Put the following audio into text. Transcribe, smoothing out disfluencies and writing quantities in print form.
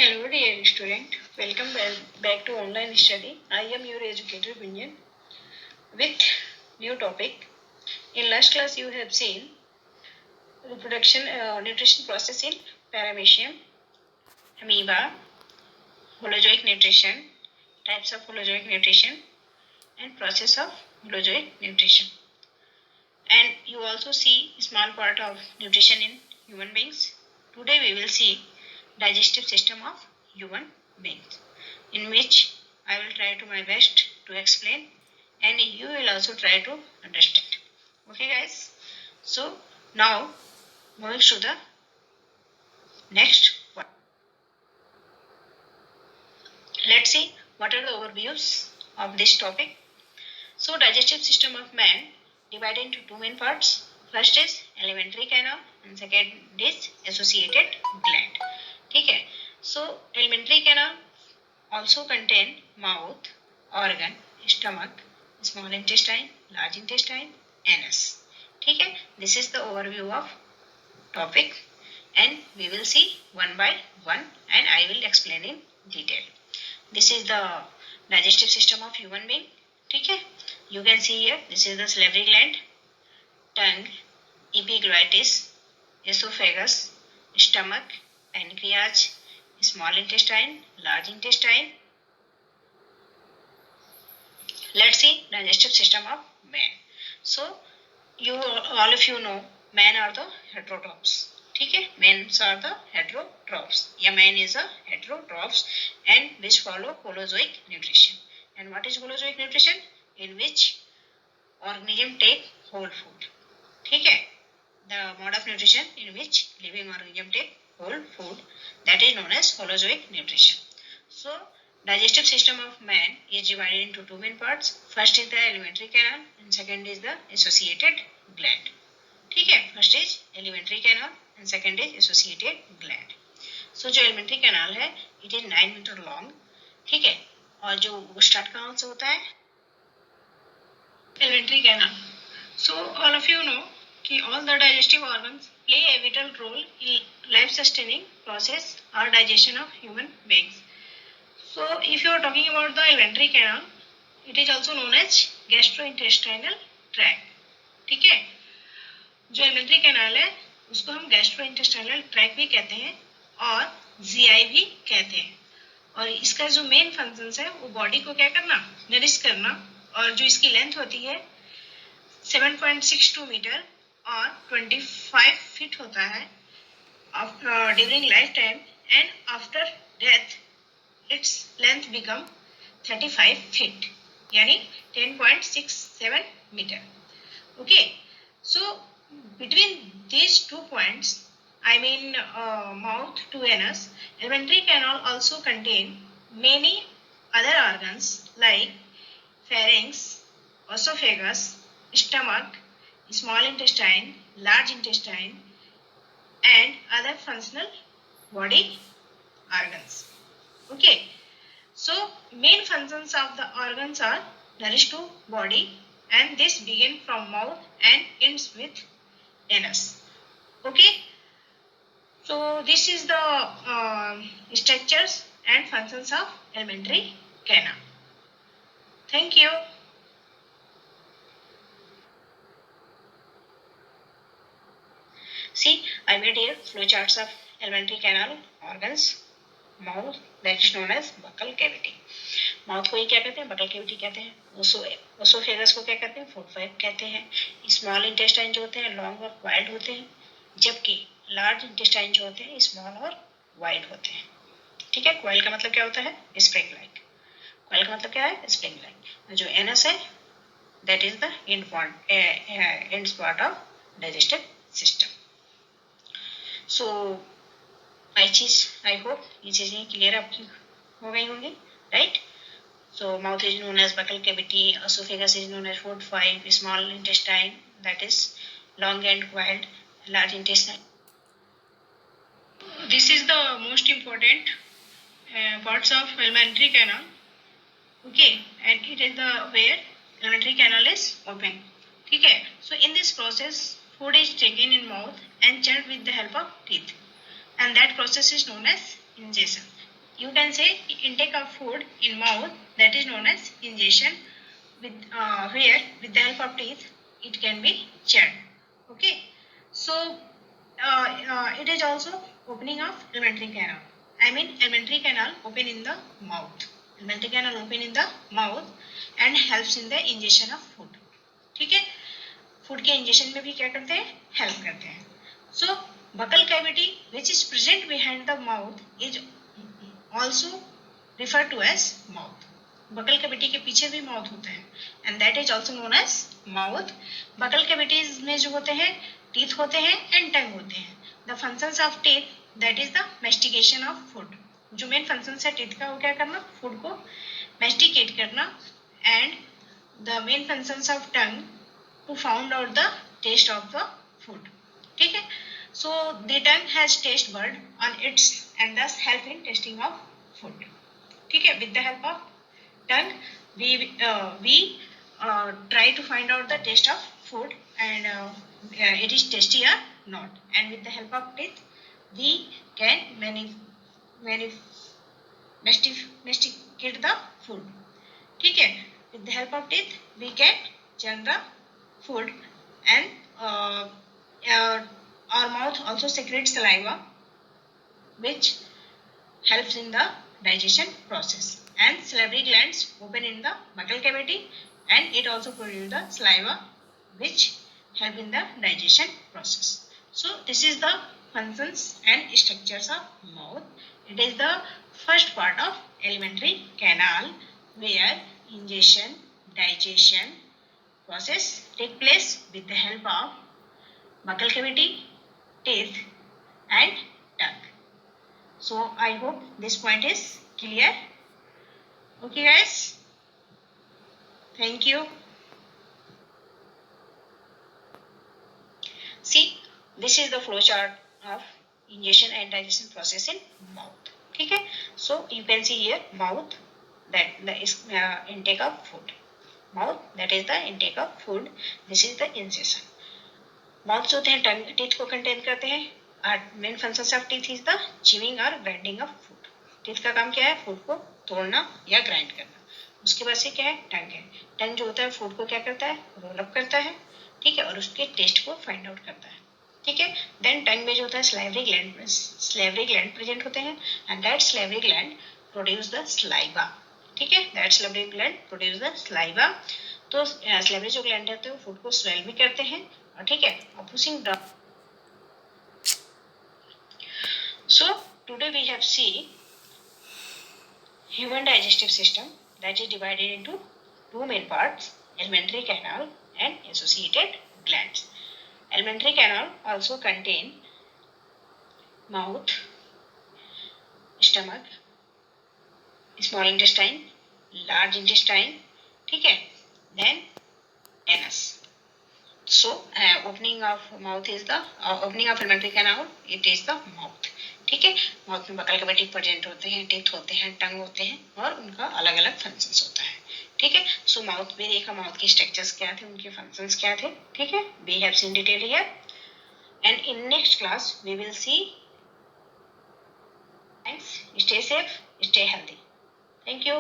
Hello dear student, welcome back to online study. I am your educator Binyan with new topic. In last class you have seen reproduction nutrition process in paramecium, amoeba, holozoic nutrition, types of holozoic nutrition and process of holozoic nutrition. And you also see small part of nutrition in human beings. Today we will see digestive system of human beings, in which I will try to my best to explain and you will also try to understand. Okay guys, so now moving to the next one. Let's see what are the overviews of this topic. So digestive system of man divided into two main parts. First is alimentary canal and second is associated gland. ठीक है. So alimentary canal also contain mouth, organ, stomach, small intestine, large intestine, anus. ठीक है. This is the overview of topic and we will see one by one and I will explain in detail. This is the digestive system of human being. ठीक है. You can see here, this is the salivary gland, tongue, epiglottis, esophagus, stomach, pancreas, small intestine, large intestine. Let's see digestive system of man. So you all of you know man are the heterotrophs. ठीक है. Men are the heterotrophs. Yeah, man is a heterotrophs and which follow holozoic nutrition. And what is holozoic nutrition? In which organism take whole food. ठीक है. The mode of nutrition in which living organism take whole food, that is known as holozoic nutrition. So digestive system of man is divided into two main parts. First is the alimentary canal and second is the associated gland. ठीक है. First is alimentary canal and second is associated gland. So जो alimentary canal है it is 9 meter long. ठीक है. और जो start कहाँ से होता है? Alimentary canal. So all of you know कि all the digestive organs play a vital role in life sustaining process or digestion of human beings. So if you are talking about the alimentary canal, it is also known as gastrointestinal tract. ठीक है. जो alimentary canal है उसको हम gastrointestinal tract भी कहते हैं और GI भी कहते हैं. और इसका जो मेन फंक्शंस है वो बॉडी को क्या करना, नरिश करना. और जो इसकी लेंथ होती है 7.62 मीटर और 25 फीट होता है during life time and after death its length become 35 feet यानी 10.67 meter. Okay, so between these 2 points, I mean mouth to anus, alimentary canal also contain many other organs like pharynx, esophagus, stomach, small intestine, large intestine and other functional body organs. Okay, so main functions of the organs are nourish to body and this begin from mouth and ends with anus. Okay, so this is the structures and functions of alimentary canal. Thank you. See, I made here flowcharts of alimentary canal organs. Mouth that is known as buccal cavity. Mouth को ही क्या कहते हैं? Buccal cavity कहते हैं. Oesophagus को क्या कहते हैं? फूड पाइप कहते हैं. स्मॉल इंटेस्टाइन जो होते हैं लॉन्ग और वाइड होते हैं, जबकि लार्ज इंटेस्टाइन जो होते हैं स्मॉल और वाइड होते हैं. ठीक है. क्वाइल का मतलब क्या होता है? Spring like. क्वाइल का मतलब क्या है? Spring like. जो एनस है that is the end part of digestive system. So I hope ये चीजें क्लियर आपकी हो गई होंगी, right. So mouth is known as buccal cavity, esophagus is known as food pipe, small intestine that is long and wide, large intestine. This is the most important parts of alimentary canal. Okay, and it is the where alimentary canal is open. ठीक है. So in this process food is taken in mouth and chewed with the help of teeth. And that process is known as ingestion. you can say intake of food in mouth, that is known as ingestion, with where with the help of teeth it can be chewed. Okay, so it is also opening of alimentary canal. I mean alimentary canal open in the mouth. Alimentary canal open in the mouth and helps in the ingestion of food. ठीक है, food के injection में भी क्या करते हैं, help करते हैं. So buccal cavity which is present behind the mouth is also refer to as mouth. Buccal cavity के पीछे भी माउथ होता है and that is also known as mouth. Buccal cavities में जो होते हैं टीथ होते हैं एंड टंग होते हैं. The functions of teeth that is the mastication of food. जो मेन फंक्शन है टीथ का वो क्या करना, फूड को मेस्टिकेट करना. And the main functions of tongue to found out the taste of the food. ठीक है, so the tongue has taste bud on its and this help in tasting of food. ठीक है, with the help of tongue we try to find out the taste of food and it is tasty or not. And with the help of teeth we can masticate the food. ठीक है, with the help of teeth we can churn the food and our mouth also secretes saliva which helps in the digestion process. And salivary glands open in the buccal cavity and it also produces the saliva which help in the digestion process. So this is the functions and structures of mouth. It is the first part of alimentary canal where ingestion, digestion process take place with the help of buccal cavity, teeth and tongue. So I hope this point is clear. Okay guys, thank you. See, this is the flow chart of ingestion and digestion process in mouth. ठीक है, so you can see here mouth, that is intake of food. Mouth, that is the intake of food. This is the ingestion. Mouth होते हैं टंग, teeth को contain करते हैं. Main function of teeth is the chewing और grinding of food. Teeth का काम क्या है, फूड को तोड़ना या ग्राइंड करना. उसके बाद से क्या है, टंग है. टंग जो होता है फूड को क्या करता है, रोल अप करता है. ठीक है, और उसके टेस्ट को फाइंड आउट करता है. ठीक है, देन टंग में जो होता है स्लाइवरी ग्लैंड प्रेजेंट होते हैं and that salivary gland produce the saliva. ठीक है, that salivary gland produce the saliva. तो स्लाइवरी जो ग्लैंड होते हैं वो फूड को स्वेल भी करते हैं. और ठीक है, pushing the. So today we have seen human digestive system that is divided into two main parts, alimentary canal and associated glands. Alimentary canal also contain mouth, stomach, small intestine, large intestine. ठीक है, then anus. So opening of mouth is the opening of alimentary canal, it is the mouth. ठीक है, mouth में buccal cavity present होते हैं, teeth होते हैं, टंग होते हैं और उनका अलग अलग फंक्शंस होता है. ठीक है, सो माउथ में देखा माउथ के स्ट्रक्चर्स क्या थे, उनके फंक्शंस क्या थे. ठीक है, we have seen detail here and in next class we will see. Thanks, stay safe, stay healthy. Thank you.